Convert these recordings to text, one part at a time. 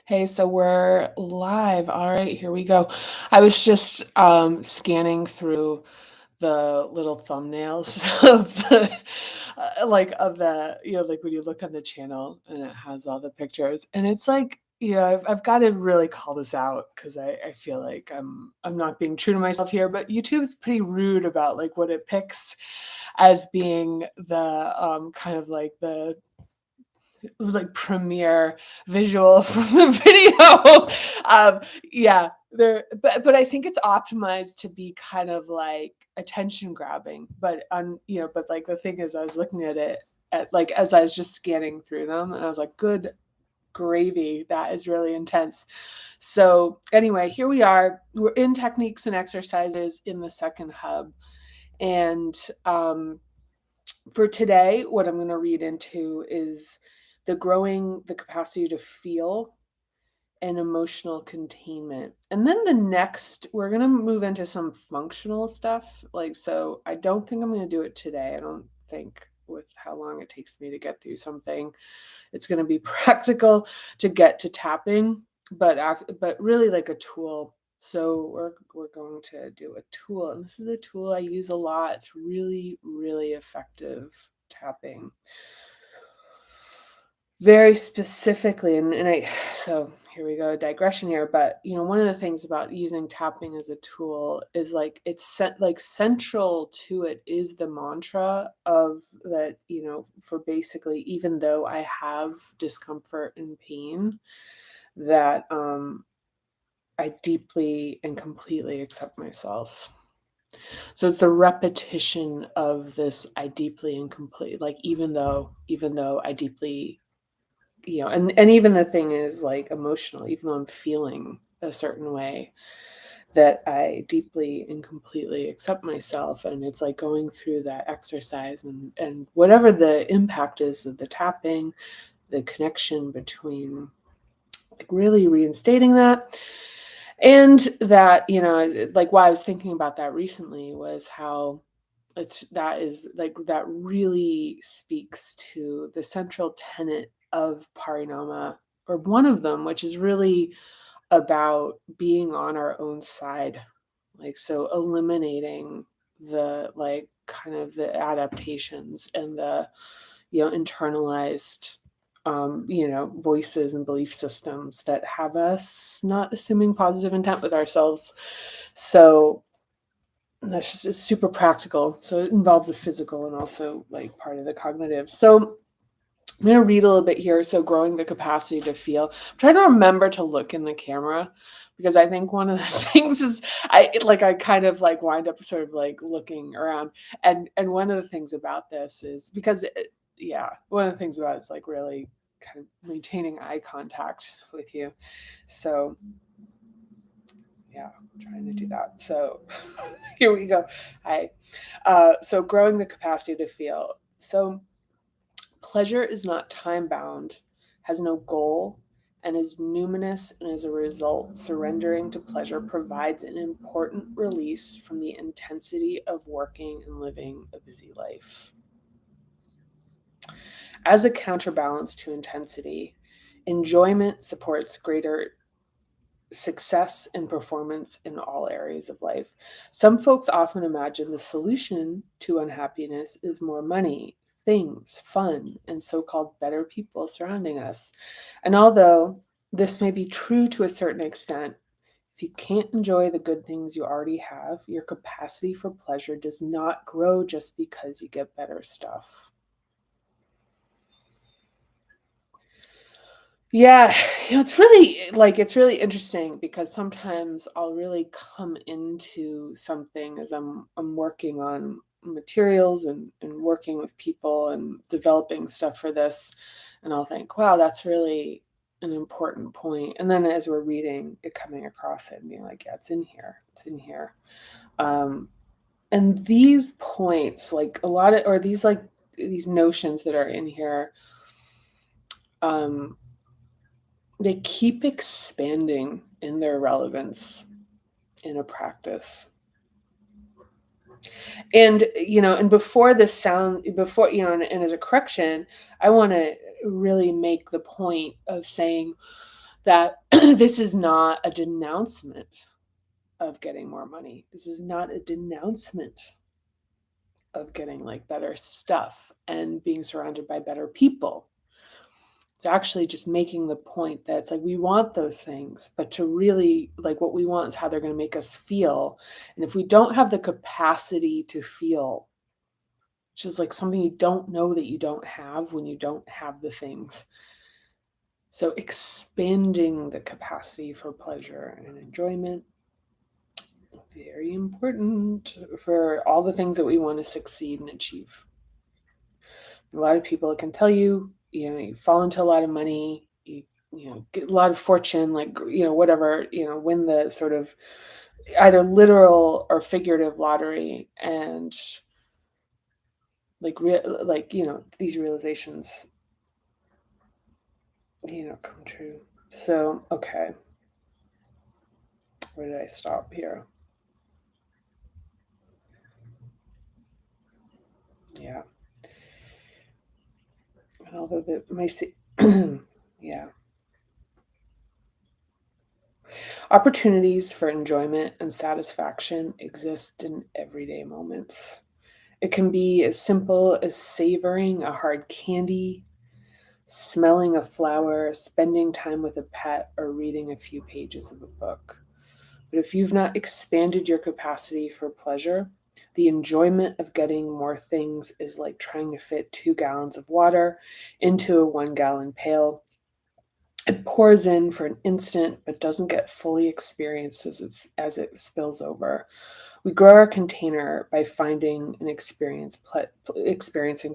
Hey, so we're live. All right, here we go. I was just scanning through the little thumbnails of like when you look on the channel and it has all the pictures, and it's like, I've got to really call this out because I feel like I'm not being true to myself here, but YouTube's pretty rude about like what it picks as being the kind of like premiere visual from the video. Yeah, but I think it's optimized to be kind of like attention grabbing. But like the thing is, I was looking at it as I was just scanning through them, and I was like, good gravy, that is really intense. So anyway, here we are. We're in techniques and exercises in the second hub, and um, for today, what I'm going to read into is growing the capacity to feel and emotional containment. And then the next, we're going to move into some functional stuff. So I don't think I'm going to do it today. I don't think with how long it takes me to get through something, it's going to be practical to get to tapping, but really like a tool. So we're going to do a tool, and this is a tool I use a lot. It's really, really effective tapping. Very specifically, and I so here we go, digression here, but one of the things about using tapping as a tool is like like central to it is the mantra of that, for basically, even though I have discomfort and pain, that I deeply and completely accept myself. So it's the repetition of this I deeply and completely, like even though I deeply, and even the thing is like emotional, even though I'm feeling a certain way, that I deeply and completely accept myself. And it's like going through that exercise, and whatever the impact is of the tapping, the connection between like really reinstating that. And that, like why I was thinking about that recently was how that really speaks to the central tenet of parinama, or one of them, which is really about being on our own side. Like, so eliminating the like kind of the adaptations and the internalized voices and belief systems that have us not assuming positive intent with ourselves. So that's just super practical. So it involves the physical and also like part of the cognitive. So I'm going to read a little bit here. So growing the capacity to feel. I'm trying to remember to look in the camera, because I think one of the things is I kind of like wind up sort of like looking around. And one of the things about this is because one of the things about it is like really kind of maintaining eye contact with you. So yeah, I'm trying to do that. So here we go. Hi. So growing the capacity to feel. So pleasure is not time bound, has no goal, and is numinous, and as a result, surrendering to pleasure provides an important release from the intensity of working and living a busy life. As a counterbalance to intensity, enjoyment supports greater success and performance in all areas of life. Some folks often imagine the solution to unhappiness is more money, things, fun, and so called better people surrounding us. And although this may be true to a certain extent, if you can't enjoy the good things you already have, your capacity for pleasure does not grow just because you get better stuff. Yeah, it's really interesting because sometimes I'll really come into something as I'm working on materials and working with people and developing stuff for this, and I'll think, wow, that's really an important point. And then as we're reading it, coming across it and being like, yeah, it's in here. It's in here. Um, and these points, like a lot of, or these notions that are in here, um, they keep expanding in their relevance in a practice. And before this sound, before, and as a correction, I want to really make the point of saying that this is not a denouncement of getting more money. This is not a denouncement of getting like better stuff and being surrounded by better people. It's actually just making the point that it's like we want those things, but to really like what we want is how they're going to make us feel. And if we don't have the capacity to feel, which is like something you don't know that you don't have when you don't have the things. So expanding the capacity for pleasure and enjoyment, very important for all the things that we want to succeed and achieve. A lot of people can tell you, you fall into a lot of money, get a lot of fortune, like, whatever, win the sort of either literal or figurative lottery, and these realizations, come true. So, okay, where did I stop here? Yeah. And although yeah. Opportunities for enjoyment and satisfaction exist in everyday moments. It can be as simple as savoring a hard candy, smelling a flower, spending time with a pet, or reading a few pages of a book. But if you've not expanded your capacity for pleasure, the enjoyment of getting more things is like trying to fit 2 gallons of water into a 1 gallon pail. It pours in for an instant, but doesn't get fully experienced as it spills over. We grow our container by finding and experiencing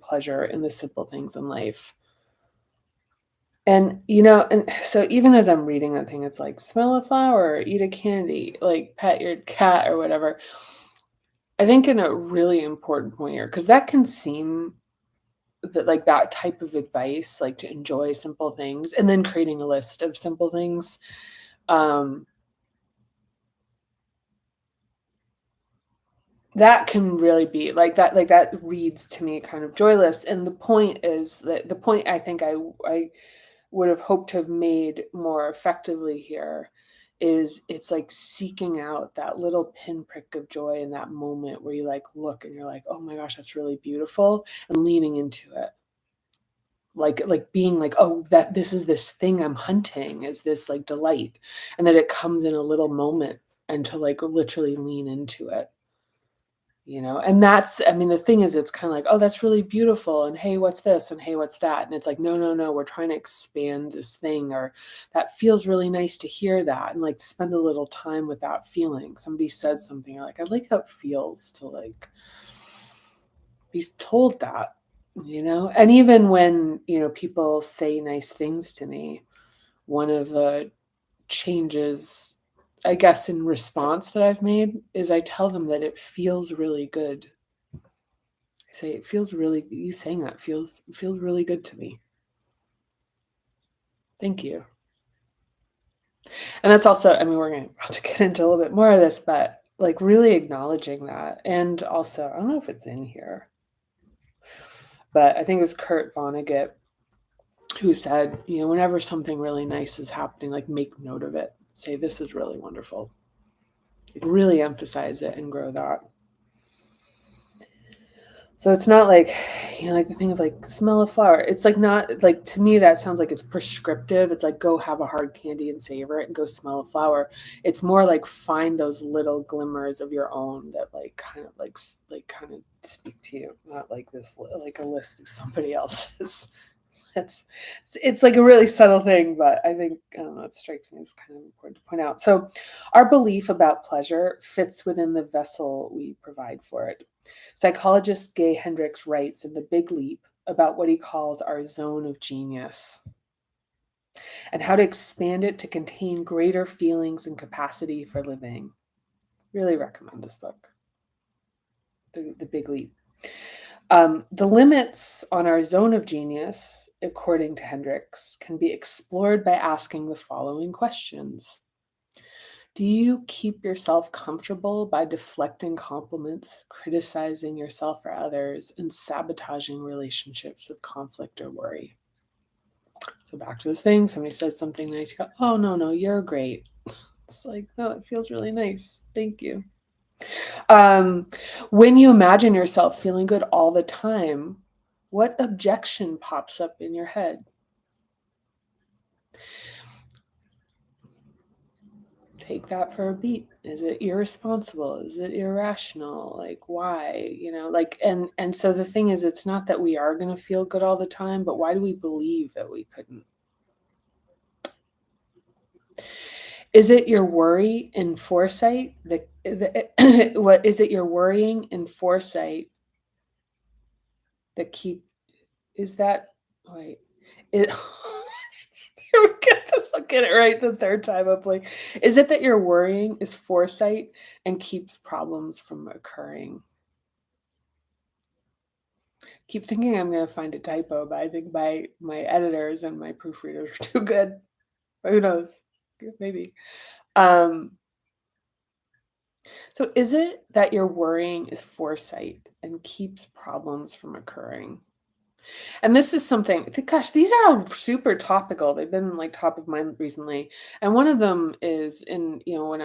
pleasure in the simple things in life. And so even as I'm reading that thing, it's like smell a flower, eat a candy, like pet your cat or whatever. I think in a really important point here, because that can seem that like that type of advice, like to enjoy simple things and then creating a list of simple things. Um, that can really be like that reads to me kind of joyless. And the point is that the point I think I would have hoped to have made more effectively here is it's like seeking out that little pinprick of joy in that moment where you like look and you're like, oh my gosh, that's really beautiful, and leaning into it. Like being like, oh, that this is this thing I'm hunting is this like delight, and that it comes in a little moment, and to like literally lean into it. And that's, I mean, the thing is, it's kind of like, oh, that's really beautiful. And hey, what's this? And hey, what's that? And it's like, no, no, no, we're trying to expand this thing, or that feels really nice to hear that. And like spend a little time with that feeling. Somebody says something, you're like, I like how it feels to like be told that. And even when, people say nice things to me, one of the changes, I guess, in response that I've made is I tell them that it feels really good. I say, "It feels really you saying that feels really good to me. Thank you." And that's also, I mean, we're gonna about to get into a little bit more of this, but, like, really acknowledging that, and also, I don't know if it's in here, but I think it was Kurt Vonnegut who said, "Whenever something really nice is happening, like, make note of it. Say, 'This is really wonderful.'" Like, really emphasize it and grow that. So it's not like, like the thing of like smell a flower. It's like not like to me that sounds like it's prescriptive. It's like go have a hard candy and savor it and go smell a flower. It's more like find those little glimmers of your own that like kind of like kind of speak to you, not like like a list of somebody else's. It's it's like a really subtle thing, but I think I don't know, it strikes me as kind of important to point out. So, our belief about pleasure fits within the vessel we provide for it. Psychologist Gay Hendricks writes in The Big Leap about what he calls our zone of genius and how to expand it to contain greater feelings and capacity for living. Really recommend this book, The Big Leap. The limits on our zone of genius, according to Hendricks, can be explored by asking the following questions. Do you keep yourself comfortable by deflecting compliments, criticizing yourself or others, and sabotaging relationships with conflict or worry? So back to this thing, somebody says something nice, you go, "Oh, no, no, you're great." It's like, "No, it feels really nice. Thank you." Um, when you imagine yourself feeling good all the time, what objection pops up in your head? Take that for a beat. Is it irresponsible? Is it irrational? Like, why? Like, and so the thing is, it's not that we are going to feel good all the time, but why do we believe that we couldn't? Is it your worry and foresight? What is it? Your worrying and foresight that keep is that wait it here we get this. I'll get it right the third time. I'm like, is it that your worrying is foresight and keeps problems from occurring? Keep thinking I'm gonna find a typo, but I think my editors and my proofreaders are too good. Who knows? Maybe. Um, so is it that your worrying is foresight and keeps problems from occurring? And this is something gosh, these are super topical. They've been, like, top of mind recently, and one of them is when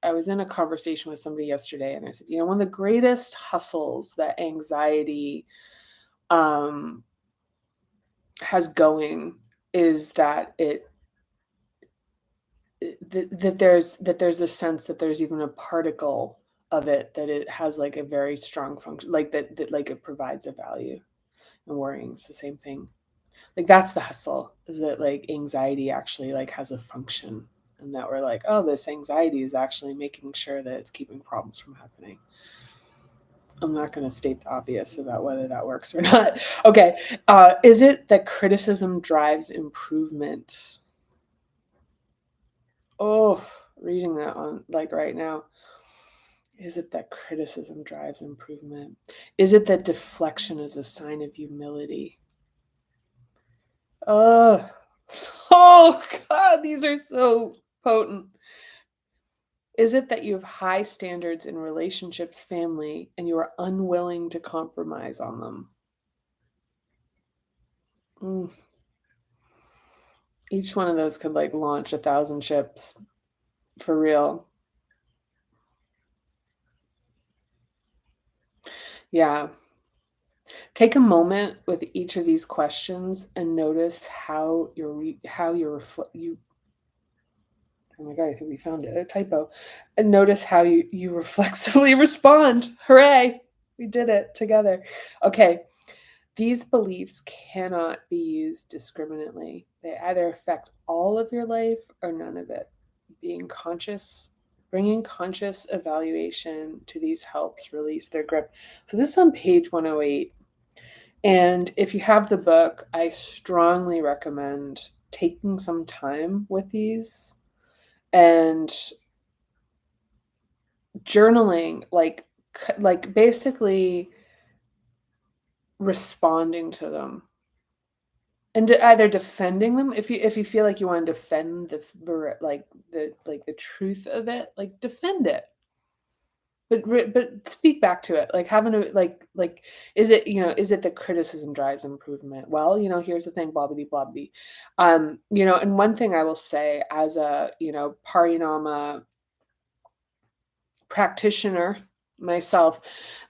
I was in a conversation with somebody yesterday, and I said, "One of the greatest hustles that anxiety, um, has going is that there's a sense that there's even a particle of it that it has, like, a very strong function, like, like, it provides a value." And worrying's the same thing. Like, that's the hustle, is that, like, anxiety actually, like, has a function, and that we're like, "Oh, this anxiety is actually making sure that it's keeping problems from happening." I'm not gonna state the obvious about whether that works or not. Okay, is it that criticism drives improvement? Oh, reading that on like, right now. Is it that criticism drives improvement? Is it that deflection is a sign of humility? Oh, oh god, these are so potent. Is it that you have high standards in relationships, family, and you are unwilling to compromise on them? Mm, each one of those could, like, launch 1,000 ships for real. Yeah. Take a moment with each of these questions and notice how you oh my god, I think we found it, a typo. And notice how you reflexively respond. Hooray! We did it together. Okay, these beliefs cannot be used discriminately. They either affect all of your life or none of it. Being conscious, bringing conscious evaluation to these helps release their grip. So this is on page 108. And if you have the book, I strongly recommend taking some time with these and journaling, like basically responding to them. And either defending them, if you feel like you wanna defend the truth of it, like, defend it, but speak back to it, like, having a is it that criticism drives improvement? Well, here's the thing, blah, bitty, blah, bitty. And one thing I will say as a, Parinama practitioner myself,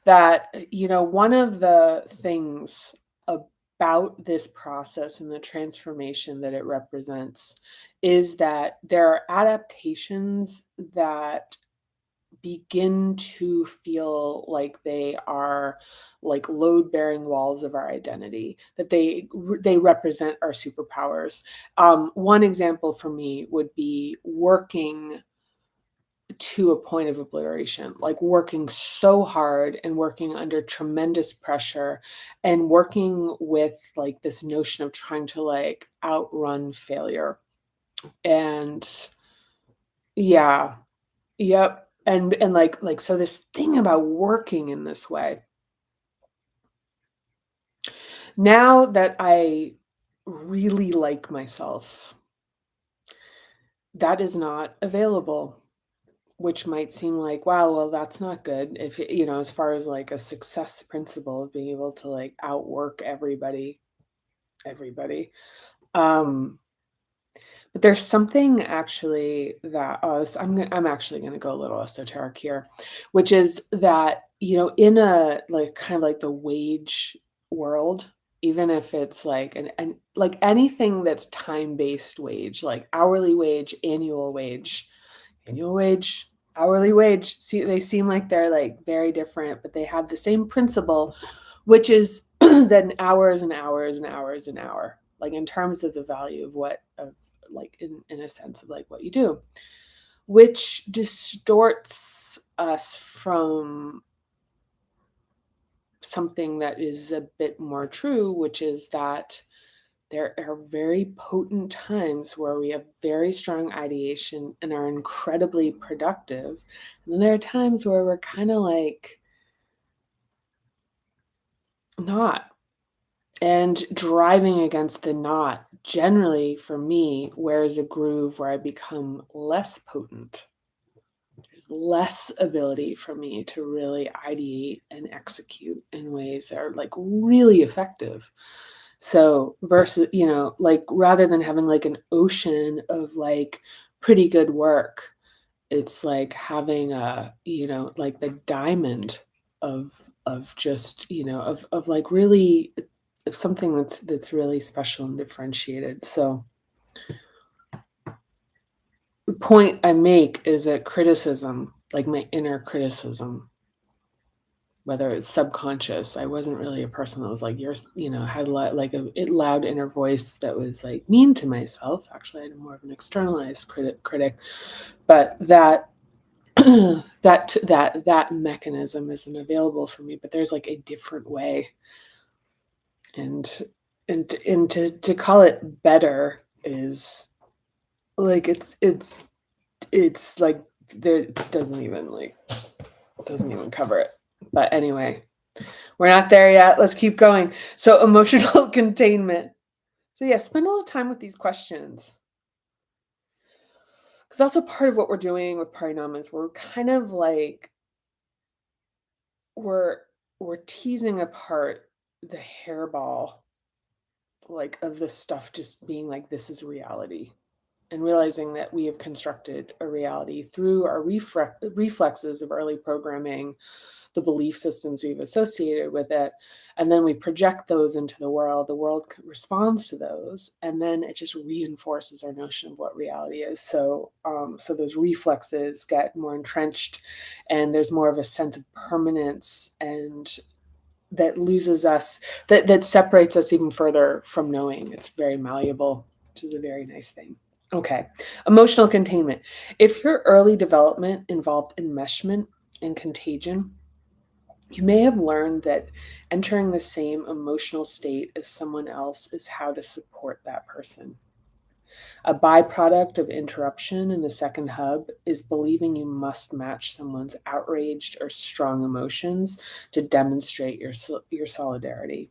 that one of the things about this process and the transformation that it represents is that there are adaptations that begin to feel like they are like load bearing walls of our identity, that they represent our superpowers. One example for me would be working to a point of obliteration, like working so hard and working under tremendous pressure and working with like this notion of trying to like outrun failure. And yeah, yep. And like so this thing about working in this way. Now that I really like myself, that is not available. Which might seem like, wow, well, that's not good if as far as like a success principle of being able to like outwork everybody. Um, but there's something actually that I'm actually gonna go a little esoteric here, which is that, in a, like, kind of like the wage world, even if it's like like anything that's time-based wage, like hourly wage, annual wage, hourly wage, see, they seem like they're, like, very different, but they have the same principle, which is then hours and hours and hours an hour, like, in terms of the value of like, in a sense of, like, what you do, which distorts us from something that is a bit more true, which is that there are very potent times where we have very strong ideation and are incredibly productive, and then there are times where we're kinda, like, not. And driving against the knot, generally for me, wears a groove where I become less potent. There's less ability for me to really ideate and execute in ways that are, like, really effective. So versus, like, rather than having, like, an ocean of, like, pretty good work, it's like having like the diamond of just, of like really of something that's really special and differentiated. So the point I make is that criticism, like my inner criticism, whether it's subconscious, I wasn't really a person that was like, had like a loud inner voice that was like mean to myself. Actually, I had more of an externalized critic, but that mechanism isn't available for me, but there's like a different way. And to call it better is like it's like there it doesn't even cover it. But anyway, we're not there yet. Let's keep going. So emotional containment. So yeah, spend a little time with these questions. Because also part of what we're doing with Parinam is we're kind of like we're we're teasing apart the hairball, like, of this stuff just being like, "This is reality," and realizing that we have constructed a reality through our reflexes of early programming, the belief systems we've associated with it, and then we project those into the world responds to those, and then it just reinforces our notion of what reality is. So those reflexes get more entrenched, and there's more of a sense of permanence, and that loses us, that separates us even further from knowing. It's very malleable, which is a very nice thing. Okay, emotional containment. If your early development involved enmeshment and contagion, you may have learned that entering the same emotional state as someone else is how to support that person. A byproduct of interruption in the second hub is believing you must match someone's outraged or strong emotions to demonstrate your solidarity.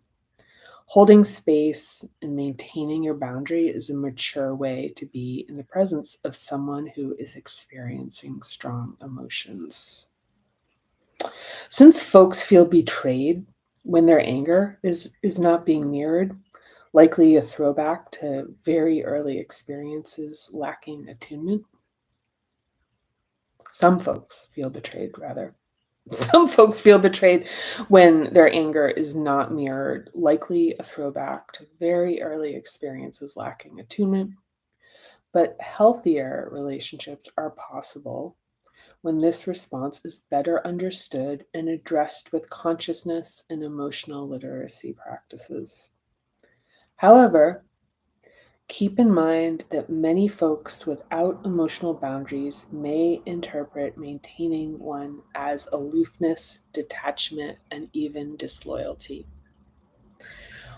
Holding space and maintaining your boundary is a mature way to be in the presence of someone who is experiencing strong emotions. Since folks feel betrayed when their anger is not being mirrored, likely a throwback to very early experiences lacking attunement. Some folks feel betrayed, rather. Some folks feel betrayed when their anger is not mirrored, likely a throwback to very early experiences lacking attunement. But healthier relationships are possible when this response is better understood and addressed with consciousness and emotional literacy practices. However, keep in mind that many folks without emotional boundaries may interpret maintaining one as aloofness, detachment, and even disloyalty.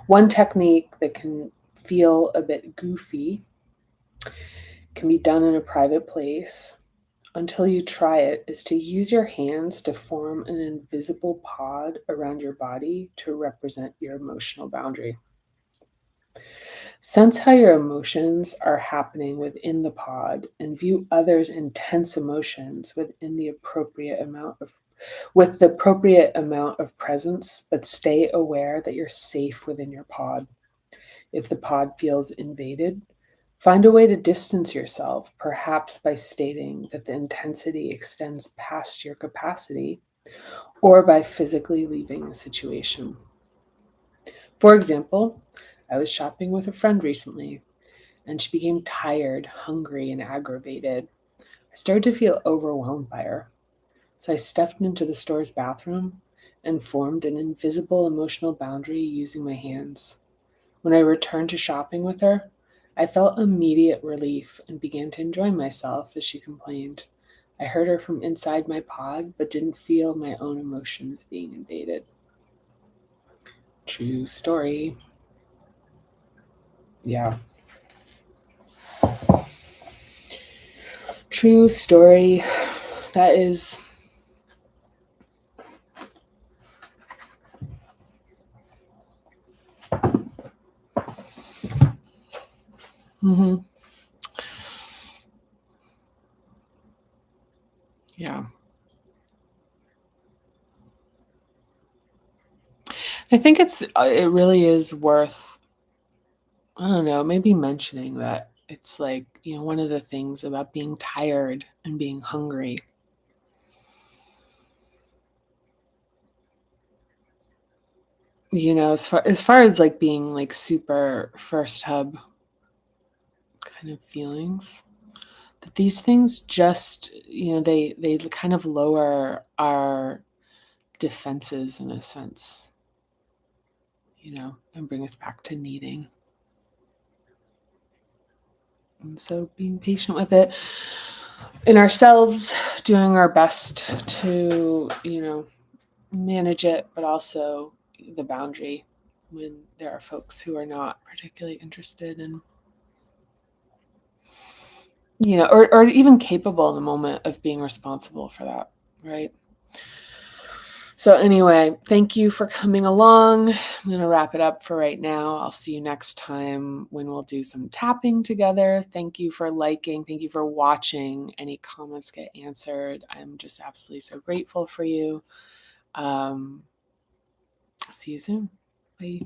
One technique that can feel a bit goofy can be done in a private place until you try it is to use your hands to form an invisible pod around your body to represent your emotional boundary. Sense how your emotions are happening within the pod and view others' intense emotions with the appropriate amount of presence, but stay aware that you're safe within your pod. If the pod feels invaded, find a way to distance yourself, perhaps by stating that the intensity extends past your capacity or by physically leaving the situation. For example, I was shopping with a friend recently and she became tired, hungry, and aggravated. I started to feel overwhelmed by her. So I stepped into the store's bathroom and formed an invisible emotional boundary using my hands. When I returned to shopping with her, I felt immediate relief and began to enjoy myself as she complained. I heard her from inside my pod, but didn't feel my own emotions being invaded. True story. Yeah. True story. That is. Mhm. Yeah. I think it really is worth, I don't know, maybe mentioning that it's like, one of the things about being tired and being hungry, as far as like being like super first hub kind of feelings, that these things just, they kind of lower our defenses in a sense, and bring us back to needing. And so being patient with it in ourselves, doing our best to, manage it, but also the boundary when there are folks who are not particularly interested in, or even capable in the moment of being responsible for that, right? So, anyway, thank you for coming along. I'm going to wrap it up for right now. I'll see you next time when we'll do some tapping together. Thank you for liking. Thank you for watching. Any comments get answered. I'm just absolutely so grateful for you. See you soon. Bye.